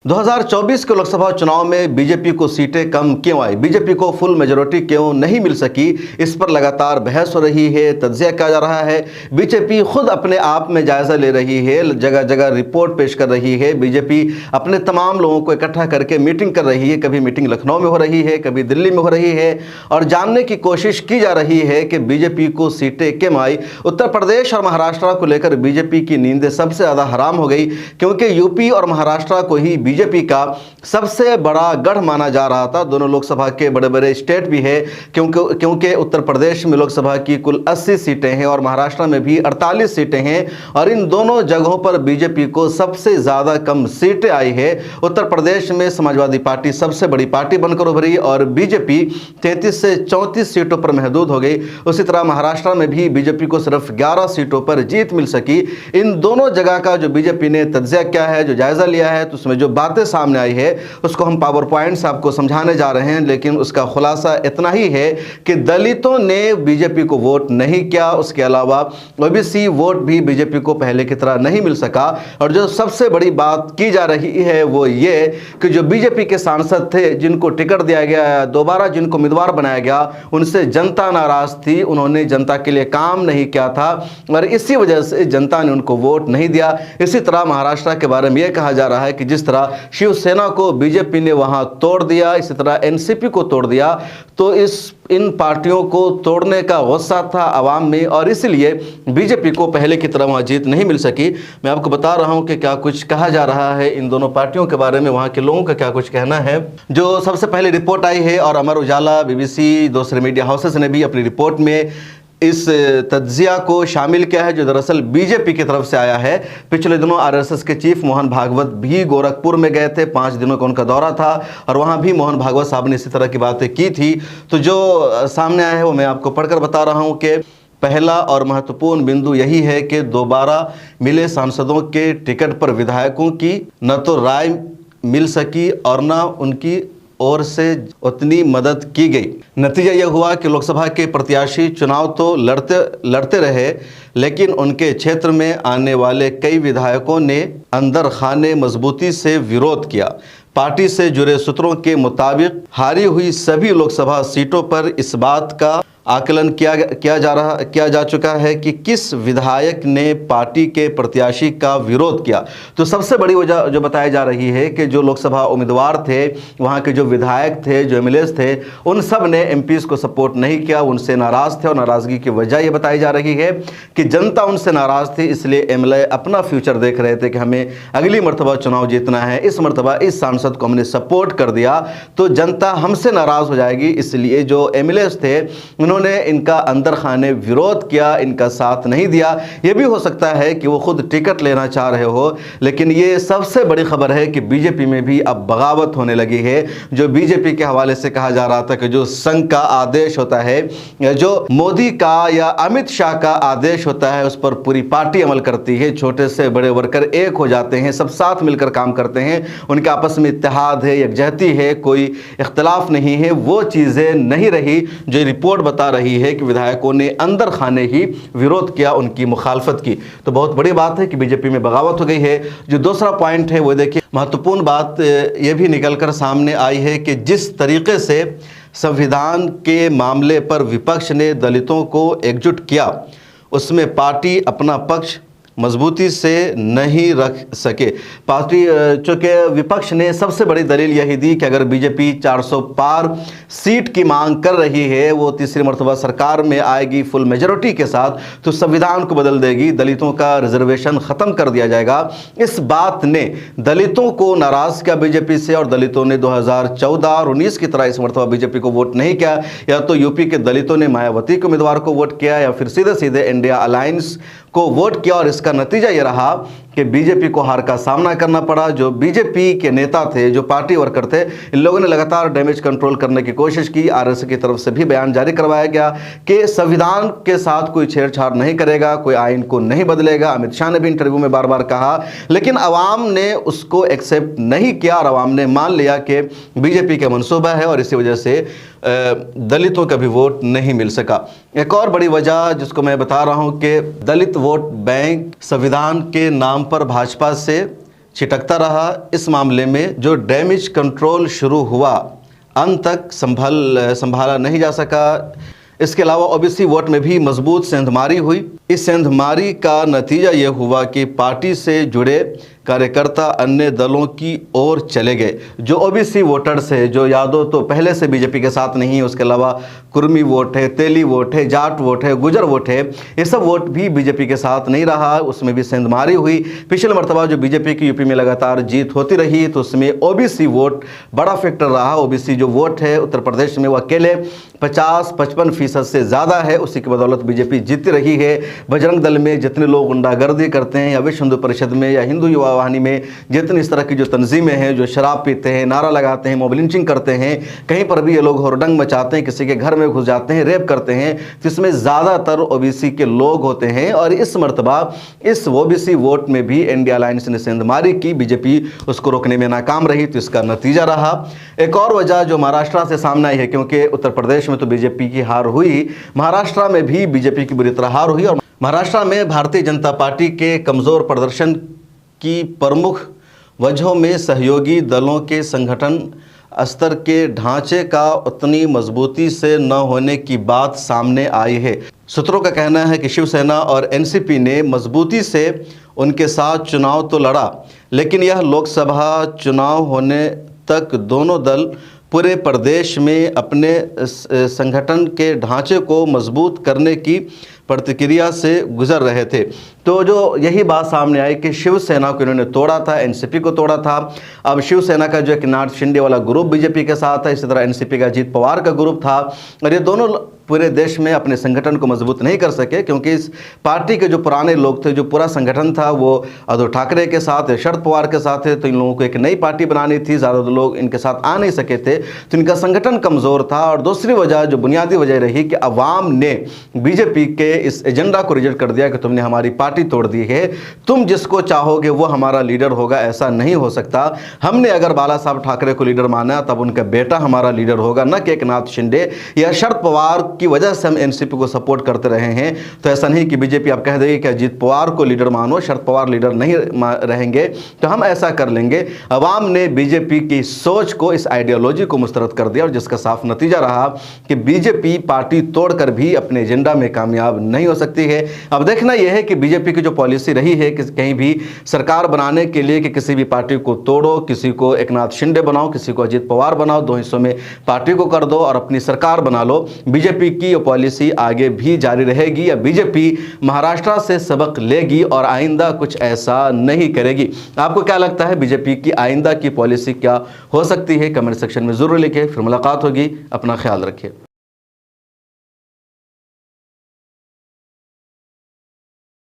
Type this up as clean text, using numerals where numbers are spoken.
2024 के लोकसभा चुनाव में बीजेपी को सीटें कम क्यों आई, बीजेपी को फुल मेजोरिटी क्यों नहीं मिल सकी, इस पर लगातार बहस हो रही है, तज्जिया किया जा रहा है। बीजेपी खुद अपने आप में जायजा ले रही है, जगह जगह रिपोर्ट पेश कर रही है। बीजेपी अपने तमाम लोगों को इकट्ठा करके मीटिंग कर रही है, कभी मीटिंग लखनऊ में हो रही है, कभी दिल्ली में हो रही है, और जानने की कोशिश की जा रही है कि बीजेपी को सीटें क्यों आई। उत्तर प्रदेश और महाराष्ट्र को लेकर बीजेपी की नींदें सबसे ज़्यादा हराम हो गई, क्योंकि यूपी और महाराष्ट्र को ही बीजेपी का सबसे बड़ा गढ़ माना जा रहा था। दोनों लोकसभा के बड़े बड़े स्टेट भी है, क्योंकि उत्तर प्रदेश में लोकसभा की कुल 80 सीटें हैं और महाराष्ट्र में भी 48 सीटें हैं, और इन दोनों जगहों पर बीजेपी को सबसे ज़्यादा कम सीटें आई है। उत्तर प्रदेश में समाजवादी पार्टी सबसे बड़ी पार्टी बनकर उभरी और बीजेपी 33 से 34 सीटों पर महदूद हो गई। उसी तरह महाराष्ट्र में भी बीजेपी को सिर्फ 11 सीटों पर जीत मिल सकी। इन दोनों जगह का जो बीजेपी ने तज्जिया किया है, जो जायजा लिया है, तो उसमें जो बातें सामने आई है उसको हम पावर पॉइंट से आपको समझाने जा रहे हैं। लेकिन उसका खुलासा इतना ही है कि दलितों ने बीजेपी को वोट नहीं किया, उसके अलावा ओबीसी वोट भी बीजेपी को पहले की तरह नहीं मिल सका। और जो सबसे बड़ी बात की जा रही है वो ये कि जो बीजेपी के सांसद थे, जिनको टिकट दिया गया, दोबारा जिनको उम्मीदवार बनाया गया, उनसे जनता नाराज थी, उन्होंने जनता के लिए काम नहीं किया था और इसी वजह से जनता ने उनको वोट नहीं दिया। इसी तरह महाराष्ट्र के बारे में यह कहा जा रहा है कि जिस तरह शिवसेना को बीजेपी ने वहां तोड़ दिया, इसी तरह एनसीपी को तोड़ दिया, तो इन पार्टियों को तोड़ने का गुस्सा था आवाम में और इसलिए बीजेपी को पहले की तरह वहां जीत नहीं मिल सकी। मैं आपको बता रहा हूं कि क्या कुछ कहा जा रहा है इन दोनों पार्टियों के बारे में, वहां के लोगों का क्या कुछ कहना है। जो सबसे पहले रिपोर्ट आई है और अमर उजाला, बीबीसी, दूसरे मीडिया हाउसेस ने भी अपनी रिपोर्ट में इस तज्जिया को शामिल किया है, जो दरअसल बीजेपी की तरफ से आया है। पिछले दिनों आरएसएस के चीफ मोहन भागवत भी गोरखपुर में गए थे, 5 दिनों का उनका दौरा था और वहां भी मोहन भागवत साहब ने इसी तरह की बातें की थी। तो जो सामने आया है वो मैं आपको पढ़कर बता रहा हूं कि पहला और महत्वपूर्ण बिंदु यही है कि दोबारा मिले सांसदों के टिकट पर विधायकों की न तो राय मिल सकी और न उनकी और से उतनी मदद की गई। नतीजा यह हुआ कि लोकसभा के प्रत्याशी चुनाव तो लड़ते रहे, लेकिन उनके क्षेत्र में आने वाले कई विधायकों ने अंदर खाने मजबूती से विरोध किया। पार्टी से जुड़े सूत्रों के मुताबिक हारी हुई सभी लोकसभा सीटों पर इस बात का आकलन किया जा चुका है कि किस विधायक ने पार्टी के प्रत्याशी का विरोध किया। तो सबसे बड़ी वजह जो बताई जा रही है कि जो लोकसभा उम्मीदवार थे, वहाँ के जो विधायक थे, जो एमएलएस थे, उन सब ने एमपीज को सपोर्ट नहीं किया, उनसे नाराज़ थे और नाराज़गी की वजह ये बताई जा रही है कि जनता उनसे नाराज़ थी, इसलिए एमएलए अपना फ्यूचर देख रहे थे कि हमें अगली मरतबा चुनाव जीतना है, इस मरतबा इस सांसद को हमने सपोर्ट कर दिया तो जनता हमसे नाराज़ हो जाएगी। इसलिए जो एमएलएस थे उन्होंने इनका अंदर खाने विरोध किया, इनका साथ नहीं दिया। यह भी हो सकता है कि वो खुद टिकट लेना चाह रहे हो, लेकिन ये सबसे बड़ी खबर है कि बीजेपी में भी अब बगावत होने लगी है। जो बीजेपी के हवाले से कहा जा रहा था कि जो संघ का आदेश होता है, जो मोदी का या अमित शाह का आदेश होता है, उस पर पूरी पार्टी अमल करती है। छोटे से बड़े वर्कर एक हो जाते हैं, सब साथ मिलकर काम करते हैं, उनके आपस में इत्तेहाद है, यकजहती है, कोई इख्तलाफ नहीं है। वो चीज़ें नहीं रही जो रिपोर्ट बता रही है कि विधायकों ने अंदर खाने ही विरोध किया, उनकी मुखालफत की। तो बहुत बड़ी बात है कि बीजेपी में बगावत हो गई है। जो दूसरा पॉइंट है वो देखिए, महत्वपूर्ण बात यह भी निकलकर सामने आई है कि जिस तरीके से संविधान के मामले पर विपक्ष ने दलितों को एकजुट किया, उसमें पार्टी अपना पक्ष मजबूती से नहीं रख सके। पार्टी चूँकि विपक्ष ने सबसे बड़ी दलील यही दी कि अगर बीजेपी 400 पार सीट की मांग कर रही है, वो तीसरी मरतबा सरकार में आएगी फुल मेजोरिटी के साथ, तो संविधान को बदल देगी, दलितों का रिजर्वेशन ख़त्म कर दिया जाएगा। इस बात ने दलितों को नाराज़ किया बीजेपी से और दलितों ने 2014 और 19 की तरह इस मरतबा बीजेपी को वोट नहीं किया। या तो यूपी के दलितों ने मायावती के उम्मीदवार को वोट किया या फिर सीधे सीधे इंडिया अलायंस को वोट किया और इसका नतीजा ये रहा कि बीजेपी को हार का सामना करना पड़ा। जो बीजेपी के नेता थे, जो पार्टी वर्कर थे, इन लोगों ने लगातार डैमेज कंट्रोल करने की कोशिश की। आरएसएस की तरफ से भी बयान जारी करवाया गया कि संविधान के साथ कोई छेड़छाड़ नहीं करेगा, कोई आइन को नहीं बदलेगा। अमित शाह ने भी इंटरव्यू में बार बार कहा, लेकिन अवाम ने उसको एक्सेप्ट नहीं किया और अवाम ने मान लिया कि बीजेपी का मंसूबा है और इसी वजह से दलितों का भी वोट नहीं मिल सका। एक और बड़ी वजह जिसको मैं बता रहा हूं कि दलित वोट बैंक संविधान के नाम पर भाजपा से छिटकता रहा। इस मामले में जो डैमेज कंट्रोल शुरू हुआ अंत तक संभाला नहीं जा सका। इसके अलावा ओबीसी वोट में भी मजबूत सेंधमारी हुई। इस सेंधमारी का नतीजा ये हुआ कि पार्टी से जुड़े कार्यकर्ता अन्य दलों की ओर चले गए। जो ओबीसी वोटर्स है, जो यादव तो पहले से बीजेपी के साथ नहीं है, उसके अलावा कुर्मी वोट है, तेली वोट है, जाट वोट है, गुजर वोट है, ये सब वोट भी बीजेपी के साथ नहीं रहा। उसमें भी सेंधमारी हुई। पिछले मरतबा जो बीजेपी की यूपी में लगातार जीत होती रही तो उसमें ओबीसी वोट बड़ा फैक्टर रहा। ओबीसी जो वोट है उत्तर प्रदेश में वो अकेले 50-55% से ज़्यादा है। उसी की बदौलत बीजेपी जीतती रही है। बजरंग दल में जितने लोग गुंडागर्दी करते हैं या विश्व हिंदू परिषद में या हिंदू युवा वाहिनी में जितनी इस तरह की जो तंजीमें हैं, जो शराब पीते हैं, नारा लगाते हैं, मॉब लिंचिंग करते हैं, कहीं पर भी ये लोग होरडंग मचाते हैं, किसी के घर में घुस जाते हैं, रेप करते हैं, तो इसमें ज़्यादातर ओबीसी के लोग होते हैं। और इस मरतबा इस ओबीसी वोट में भी इंडिया अलायंस ने सेंधमारी की, बीजेपी उसको रोकने में नाकाम रही, तो इसका नतीजा रहा। एक और वजह जो महाराष्ट्र से सामने आई है, क्योंकि उत्तर प्रदेश में तो बीजेपी की हार हुई, महाराष्ट्र में भी बीजेपी की बुरी तरह हार हुई। और महाराष्ट्र में भारतीय जनता पार्टी के कमज़ोर प्रदर्शन की प्रमुख वजहों में सहयोगी दलों के संगठन स्तर के ढांचे का उतनी मजबूती से न होने की बात सामने आई है। सूत्रों का कहना है कि शिवसेना और एनसीपी ने मजबूती से उनके साथ चुनाव तो लड़ा, लेकिन यह लोकसभा चुनाव होने तक दोनों दल पूरे प्रदेश में अपने संगठन के ढांचे को मजबूत करने की प्रतिक्रिया से गुजर रहे थे। तो जो यही बात सामने आई कि शिवसेना को इन्होंने तोड़ा था, एनसीपी को तोड़ा था। अब शिवसेना का जो एकनाथ शिंदे वाला ग्रुप बीजेपी के साथ है, इसी तरह एनसीपी का अजीत पवार का ग्रुप था, और ये दोनों पूरे देश में अपने संगठन को मजबूत नहीं कर सके, क्योंकि इस पार्टी के जो पुराने लोग थे, जो पूरा संगठन था वो उद्धव ठाकरे के साथ, शरद पवार के साथ है, तो इन लोगों को एक नई पार्टी बनानी थी, ज़्यादा लोग इनके साथ आ नहीं सके थे, तो इनका संगठन कमज़ोर था। और दूसरी वजह जो बुनियादी वजह रही कि अवाम ने बीजेपी के इस एजेंडा को रिजेक्ट कर दिया कि तुमने हमारी पार्टी तोड़ दी है, तुम जिसको चाहोगे वो हमारा लीडर होगा, ऐसा नहीं हो सकता। हमने अगर बाला साहब ठाकरे को लीडर माना तब उनका बेटा हमारा लीडर होगा, न कि एकनाथ शिंदे या शरद पवार की वजह से हम एनसीपी को सपोर्ट करते रहे हैं। तो ऐसा नहीं कि बीजेपी आप कह देगी कि अजीत पवार को लीडर मानो, शरद पवार लीडर नहीं रहेंगे तो हम ऐसा कर लेंगे। अवाम ने बीजेपी की सोच को, इस आइडियोलॉजी को मुस्तरद कर दिया, और जिसका साफ नतीजा रहा कि बीजेपी पार्टी तोड़कर भी अपने एजेंडा में कामयाब नहीं हो सकती है। अब देखना यह है कि बीजेपी की जो पॉलिसी रही है कि कहीं भी सरकार बनाने के लिए कि किसी भी पार्टी को तोड़ो, किसी को एकनाथ शिंदे बनाओ, किसी को अजीत पवार बनाओ, दो हिस्सों में पार्टी को कर दो और अपनी सरकार बना लो। बीजेपी की पॉलिसी आगे भी जारी रहेगी या बीजेपी महाराष्ट्र से सबक लेगी और आइंदा कुछ ऐसा नहीं करेगी? आपको क्या लगता है बीजेपी की आइंदा की पॉलिसी क्या हो सकती है? कमेंट सेक्शन में जरूर लिखें। फिर मुलाकात होगी। अपना ख्याल रखिए।